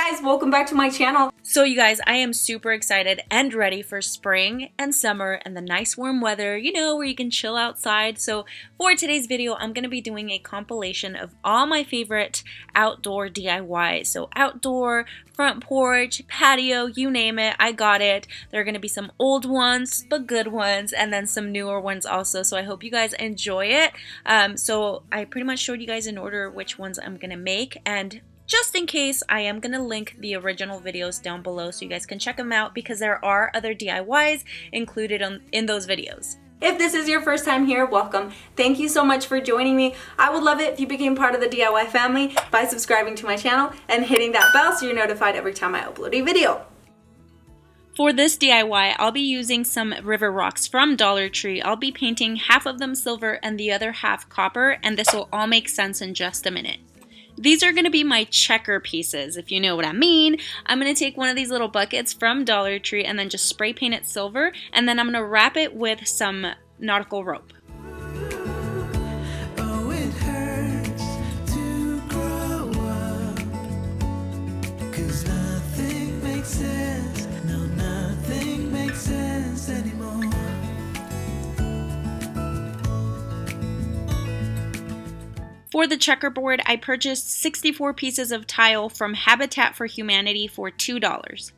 guys, welcome back to my channel. So you guys, I am super excited and ready for spring and summer and the nice warm weather, you know, where you can chill outside. So for today's video, I'm going to be doing a compilation of all my favorite outdoor DIYs. So outdoor, front porch, patio, you name it, I got it. There are going to be some old ones, but good ones, and then some newer ones also. So I hope you guys enjoy it. So I pretty much showed you guys in order which ones I'm going to make, and just in case, I am going to link the original videos down below so you guys can check them out because there are other DIYs included in those videos. If this is your first time here, welcome. Thank you so much for joining me. I would love it if you became part of the DIY family by subscribing to my channel and hitting that bell so you're notified every time I upload a video. For this DIY, I'll be using some river rocks from Dollar Tree. I'll be painting half of them silver and the other half copper, and this will all make sense in just a minute. These are going to be my checker pieces, if you know what I mean. I'm going to take one of these little buckets from Dollar Tree and then just spray paint it silver, and then I'm going to wrap it with some nautical rope. Oh, it hurts to grow up, 'cause nothing makes sense. No, nothing makes sense anymore. For the checkerboard, I purchased 64 pieces of tile from Habitat for Humanity for $2.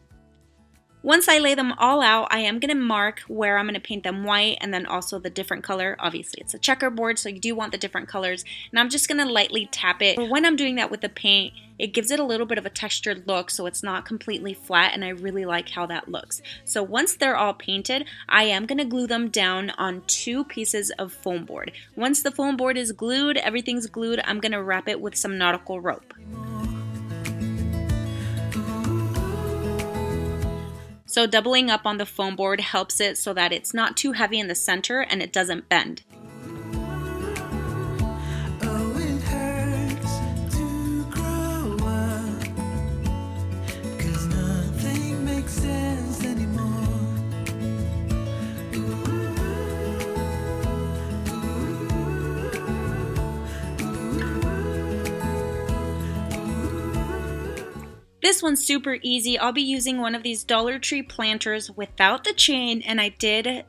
Once I lay them all out, I am going to mark where I'm going to paint them white and then also the different color. Obviously, it's a checkerboard, so you do want the different colors. And I'm just going to lightly tap it. When I'm doing that with the paint, it gives it a little bit of a textured look, so it's not completely flat, and I really like how that looks. So once they're all painted, I am going to glue them down on 2 pieces of foam board. Once the foam board is glued, everything's glued, I'm going to wrap it with some nautical rope. So doubling up on the foam board helps it so that it's not too heavy in the center and it doesn't bend. Oh, it hurts to grow up, 'cause nothing makes sense anymore. This one's super easy. I'll be using one of these Dollar Tree planters without the chain, and I did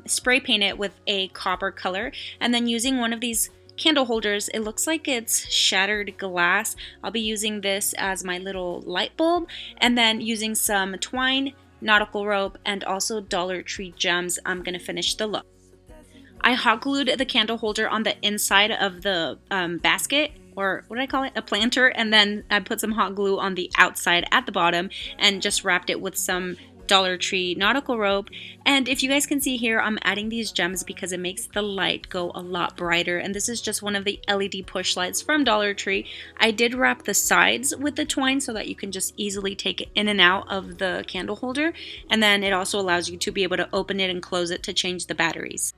spray paint it with a copper color, and then using one of these candle holders. It looks like it's shattered glass. I'll be using this as my little light bulb, and then using some twine, nautical rope, and also Dollar Tree gems, I'm gonna finish the look. I hot glued the candle holder on the inside of the basket, or what do I call it? A planter, and then I put some hot glue on the outside at the bottom and just wrapped it with some Dollar Tree nautical rope. And if you guys can see here, I'm adding these gems because it makes the light go a lot brighter, and this is just one of the LED push lights from Dollar Tree. I did wrap the sides with the twine so that you can just easily take it in and out of the candle holder, and then it also allows you to be able to open it and close it to change the batteries.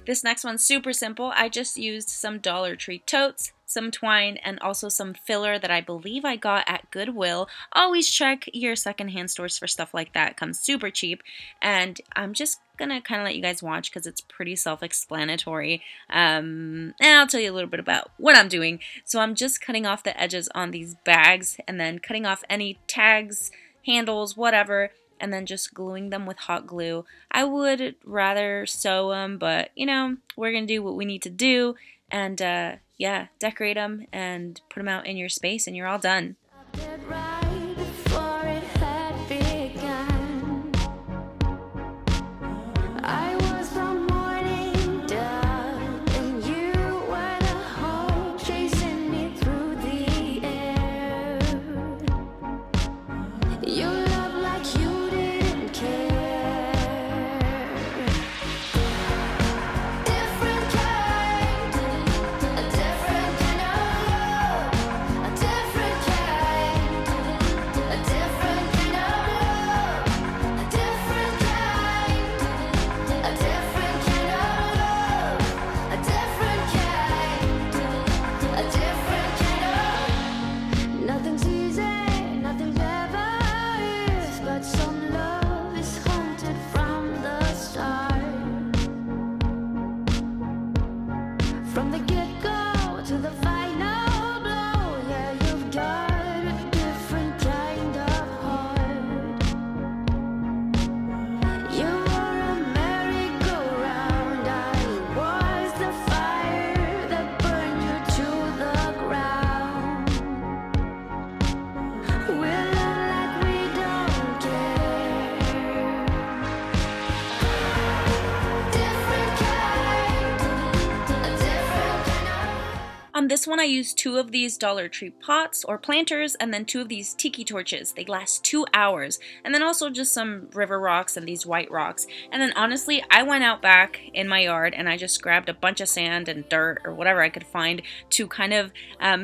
This next one's super simple. I just used some Dollar Tree totes, some twine, and also some filler that I believe I got at Goodwill. Always check your secondhand stores for stuff like that. It comes super cheap. And I'm just gonna kind of let you guys watch because it's pretty self-explanatory. And I'll tell you a little bit about what I'm doing. So I'm just cutting off the edges on these bags and then cutting off any tags, handles, whatever, and then just gluing them with hot glue. I would rather sew them, but you know, we're gonna do what we need to do, and yeah, decorate them and put them out in your space and you're all done. From the get-go to the final blow, yeah, you've got a different kind of heart. You were a merry-go-round, I was the fire that burned you to the ground. We'll love like we don't care. Different kind, a different kind of. On this one, I used 2 of these Dollar Tree pots or planters and then 2 of these tiki torches. They last 2 hours. And then also just some river rocks and these white rocks. And then honestly, I went out back in my yard and I just grabbed a bunch of sand and dirt or whatever I could find to kind of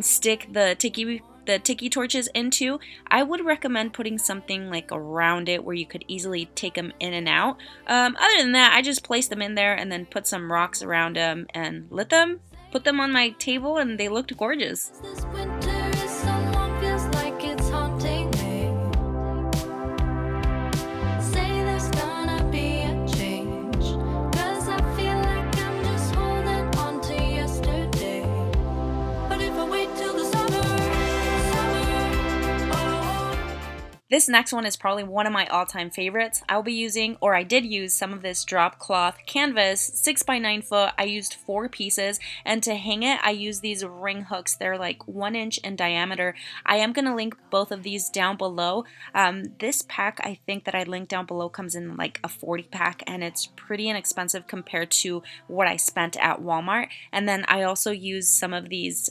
stick the tiki torches into. I would recommend putting something like around it where you could easily take them in and out. Other than that, I just placed them in there and then put some rocks around them and put them on my table, and they looked gorgeous. This winter is so long, feels like it's haunting me. Say there's gonna be a change, 'cause I feel like I'm just holding on to yesterday. But if I wait till the summer, oh. This next one is probably one of my all-time favorites. I'll be using, or I did use, some of this drop cloth canvas, 6x9 foot. I used 4 pieces, and to hang it, I used these ring hooks. They're like 1 inch in diameter. I am going to link both of these down below. This pack, I think that I linked down below, comes in like a 40 pack, and it's pretty inexpensive compared to what I spent at Walmart. And then I also used some of these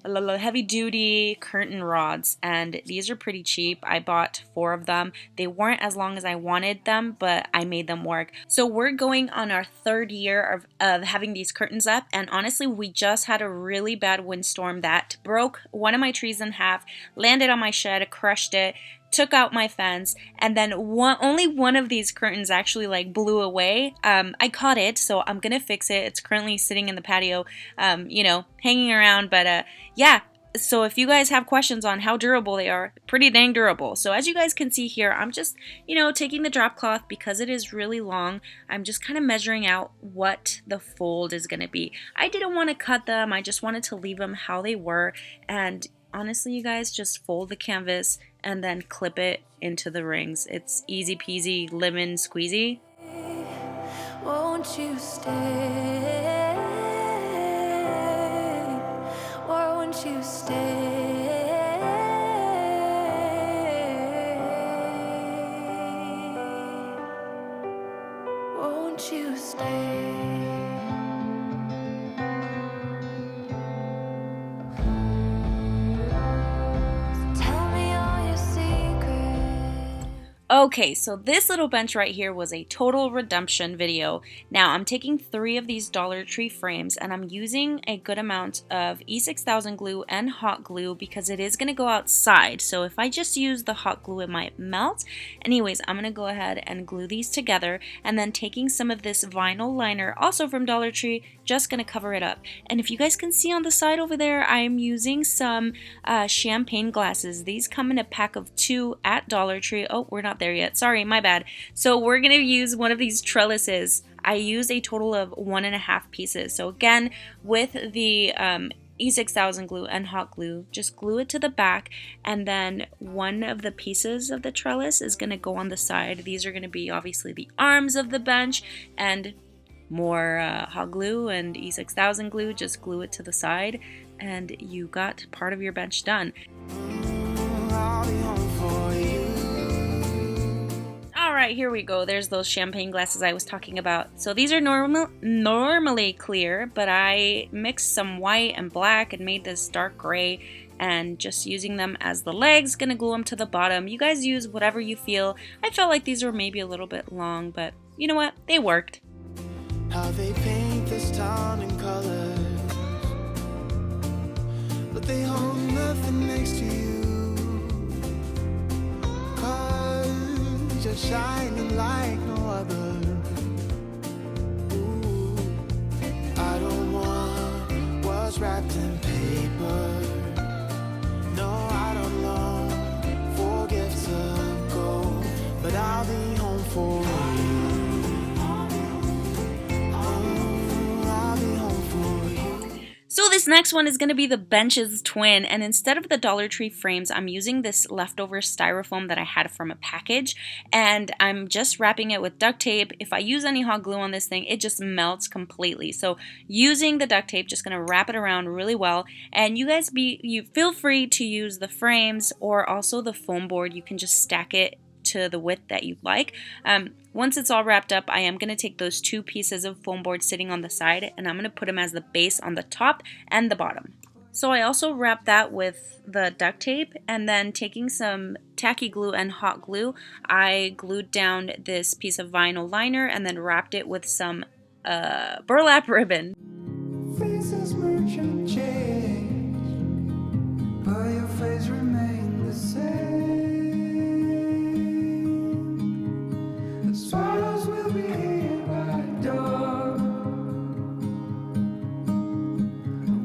heavy-duty curtain rods, and these are pretty cheap. I bought 4 of them. They weren't as long as I wanted them, but I made them work. So we're going on our 3rd year of having these curtains up, and honestly, we just had a really bad windstorm that broke one of my trees in half, landed on my shed, crushed it, took out my fence, and then only one of these curtains actually like blew away. I caught it, so I'm gonna fix it. It's currently sitting in the patio, hanging around, but yeah. So if you guys have questions on how durable they are, pretty dang durable. So as you guys can see here, I'm just, taking the drop cloth because it is really long. I'm just kind of measuring out what the fold is going to be. I didn't want to cut them. I just wanted to leave them how they were. And honestly, you guys, just fold the canvas and then clip it into the rings. It's easy peasy, lemon squeezy. Won't you stay? Or won't you stay? Won't you stay? Tell me all your secrets. Okay, so this little bench right here was a total redemption video. Now I'm taking 3 of these Dollar Tree frames and I'm using a good amount of E6000 glue and hot glue because it is going to go outside. So if I just use the hot glue, it might melt. Anyways, I'm going to go ahead and glue these together, and then taking some of this vinyl liner, also from Dollar Tree, just going to cover it up. And if you guys can see on the side over there, I'm using some champagne glasses. These come in a pack of 2 at Dollar Tree. Oh, we're not there yet. Sorry, my bad. So we're going to use one of these trellises. I used a total of 1.5 pieces. So again, with the E6000 glue and hot glue, just glue it to the back, and then one of the pieces of the trellis is going to go on the side. These are going to be obviously the arms of the bench, and more hot glue and E6000 glue, just glue it to the side, and you got part of your bench done. I'll be home for you. Alright, here we go. There's those champagne glasses I was talking about. So these are normally clear, but I mixed some white and black and made this dark gray, and just using them as the legs, gonna glue them to the bottom. You guys use whatever you feel. I felt like these were maybe a little bit long, but you know what? They worked. How they paint this town in colors, but they hold nothing next to you. 'Cause you're shining like no other. Ooh, I don't want what's wrapped in paper. No, I don't long for gifts of gold, but I'll be home for you. I'll be home for you. this next one is going to be the benches twin, and instead of the Dollar Tree frames, I'm using this leftover styrofoam that I had from a package, and I'm just wrapping it with duct tape. If I use any hot glue on this thing, it just melts completely. So using the duct tape, just going to wrap it around really well, and you feel free to use the frames or also the foam board. You can just stack it to the width that you like. Once it's all wrapped up, I am going to take those 2 pieces of foam board sitting on the side, and I'm going to put them as the base on the top and the bottom. So I also wrapped that with the duct tape, and then taking some tacky glue and hot glue, I glued down this piece of vinyl liner and then wrapped it with some burlap ribbon. Faces merge and change, but your face remains the same. The swallows will be here by dawn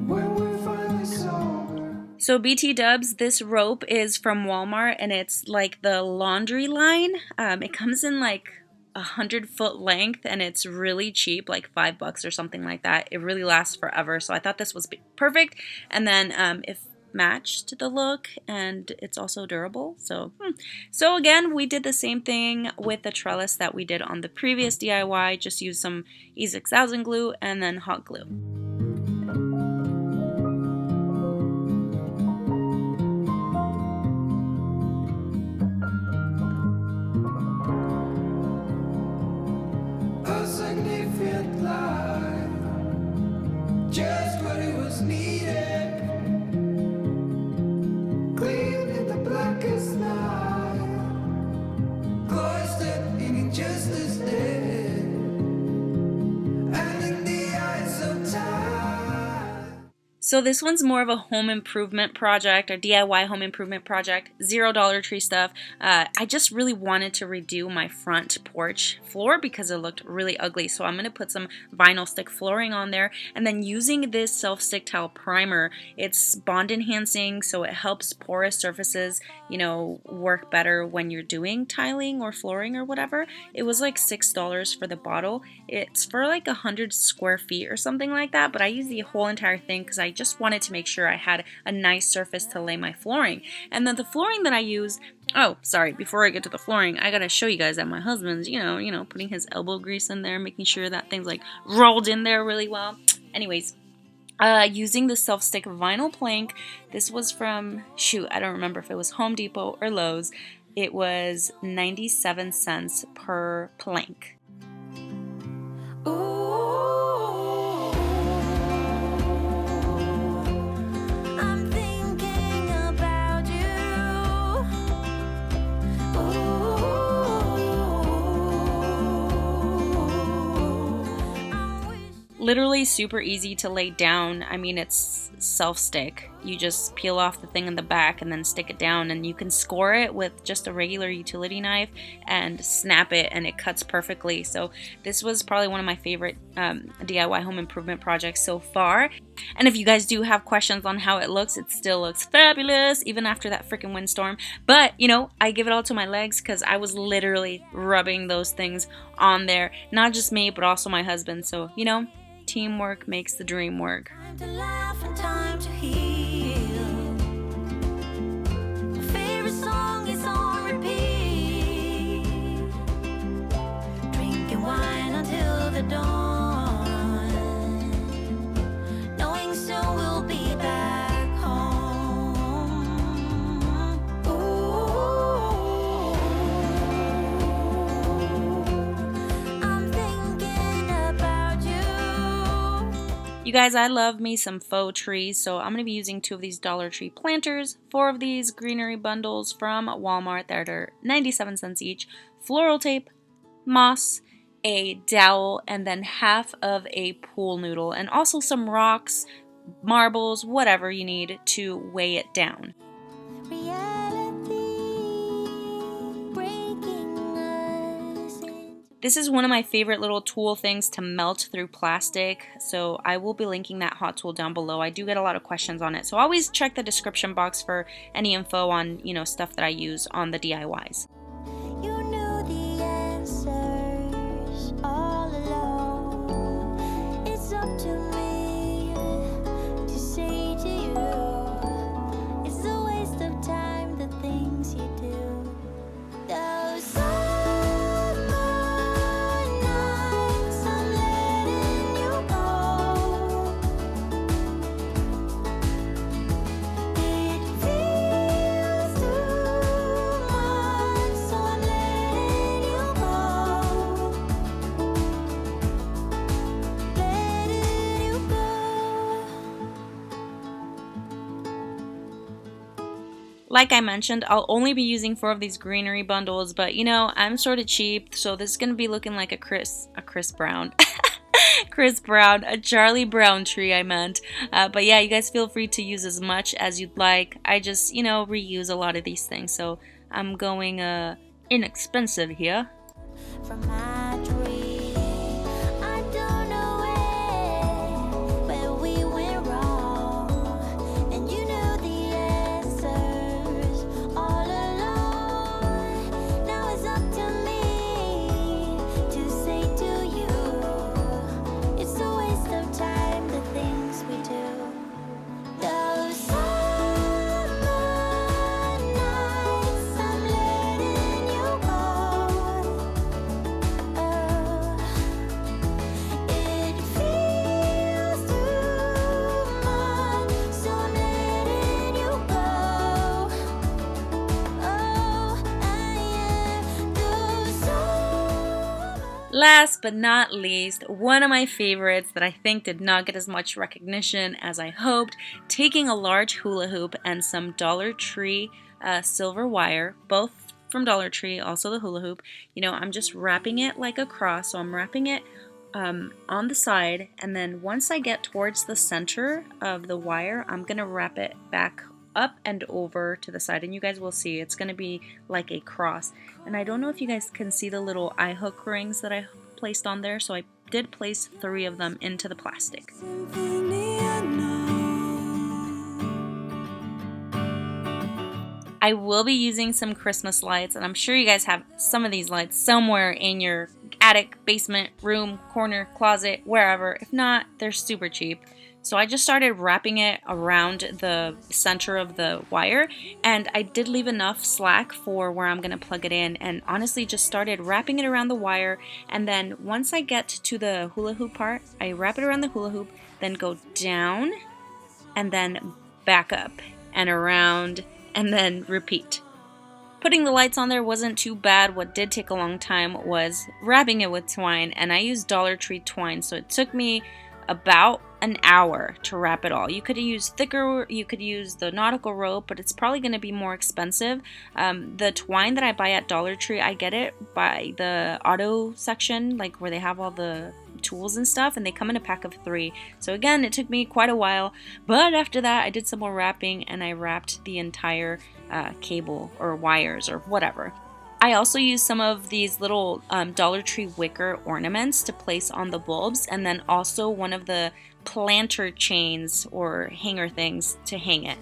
when we're finally sober. So BT dubs, this rope is from Walmart, and it's like the laundry line. It comes in like 100-foot length, and it's really cheap, like $5 or something like that. It really lasts forever, so I thought this was perfect. And then it matched the look, and it's also durable. So again, we did the same thing with the trellis that we did on the previous DIY. Just use some E6000 glue and then hot glue. A significant lie, just what it was needed. Clean in the blackest night, cloistered in injustice dead, and in the eyes of time. So this one's more of a home improvement project, a DIY home improvement project, $0 Dollar Tree stuff. I just really wanted to redo my front porch floor because it looked really ugly. So I'm going to put some vinyl stick flooring on there, and then using this self-stick tile primer, it's bond enhancing, so it helps porous surfaces, work better when you're doing tiling or flooring or whatever. It was like $6 for the bottle. It's for like 100 square feet or something like that, but I used the whole entire thing because I just wanted to make sure I had a nice surface to lay my flooring. And then the flooring that I used, oh, sorry, before I get to the flooring, I gotta show you guys that my husband's, putting his elbow grease in there, making sure that thing's like rolled in there really well. Anyways, using the self-stick vinyl plank, this was from, I don't remember if it was Home Depot or Lowe's. It was 97 cents per plank. I'm thinking about you. Literally super easy to lay down. I mean, it's self-stick. You just peel off the thing in the back and then stick it down, and you can score it with just a regular utility knife and snap it, and it cuts perfectly. So this was probably one of my favorite DIY home improvement projects so far. And if you guys do have questions on how it still looks fabulous even after that freaking windstorm. But I give it all to my legs because I was literally rubbing those things on there. Not just me, but also my husband. So teamwork makes the dream work. Time to laugh and time to heal. My favorite song is on repeat. Drinking wine until the dawn, knowing soon we'll be back home. Ooh, I'm thinking about you. You guys, I love me some faux trees, so I'm going to be using 2 of these Dollar Tree planters, 4 of these greenery bundles from Walmart that are 97 cents each, floral tape, moss, a dowel, and then half of a pool noodle, and also some rocks, marbles, whatever you need to weigh it down. This is one of my favorite little tool things to melt through plastic, so I will be linking that hot tool down below. I do get a lot of questions on it, so always check the description box for any info on, stuff that I use on the DIYs. You knew the answers all along. It's up to me to Like I mentioned, I'll only be using 4 of these greenery bundles, but you know, I'm sort of cheap, so this is going to be looking like a Chris Brown. Chris Brown, a Charlie Brown tree I meant. But yeah, you guys feel free to use as much as you'd like. I just, you know, reuse a lot of these things, so I'm going inexpensive here. From my tree, I don't know where we went wrong, and you know the answers all along. Now it's up to me to say to you, it's a waste of time, the things we do. Those summer nights, I'm letting you go. It feels too much, so I'm letting you go. Oh, I am those summer. Last but not least, one of my favorites that I think did not get as much recognition as I hoped, taking a large hula hoop and some Dollar Tree silver wire, both from Dollar Tree, also the hula hoop. You know, I'm just wrapping it like a cross, so I'm wrapping it on the side, and then once I get towards the center of the wire, I'm gonna wrap it back up and over to the side, and you guys will see it's gonna be like a cross. And I don't know if you guys can see the little eye hook rings that I placed on there, so I did place 3 of them into the plastic. Symphony unknown. I will be using some Christmas lights, and I'm sure you guys have some of these lights somewhere in your attic, basement, room, corner, closet, wherever. If not, they're super cheap. So I just started wrapping it around the center of the wire, and I did leave enough slack for where I'm going to plug it in, and honestly just started wrapping it around the wire. And then once I get to the hula hoop part, I wrap it around the hula hoop, then go down and then back up and around and then repeat. Putting the lights on there wasn't too bad. What did take a long time was wrapping it with twine, and I used Dollar Tree twine, so it took me about an hour to wrap it all. You could use thicker, you could use the nautical rope, but it's probably going to be more expensive. The twine that I buy at Dollar Tree, I get it by the auto section, like where they have all the tools and stuff, and they come in a pack of 3. So again, it took me quite a while, but after that I did some more wrapping, and I wrapped the entire cable or wires or whatever. I also used some of these little Dollar Tree wicker ornaments to place on the bulbs, and then also one of the planter chains or hanger things to hang it.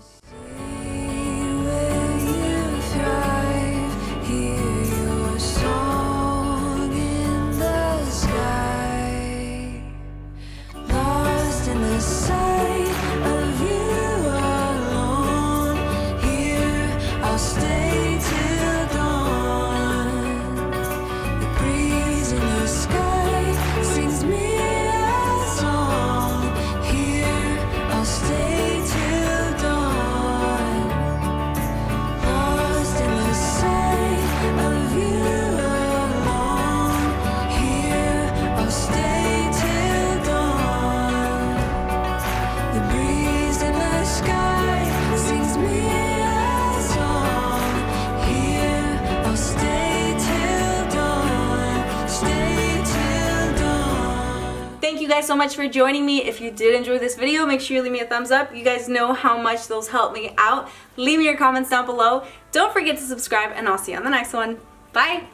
Thank you guys so much for joining me. If you did enjoy this video, make sure you leave me a thumbs up. You guys know how much those help me out. Leave me your comments down below. Don't forget to subscribe, and I'll see you on the next one. Bye!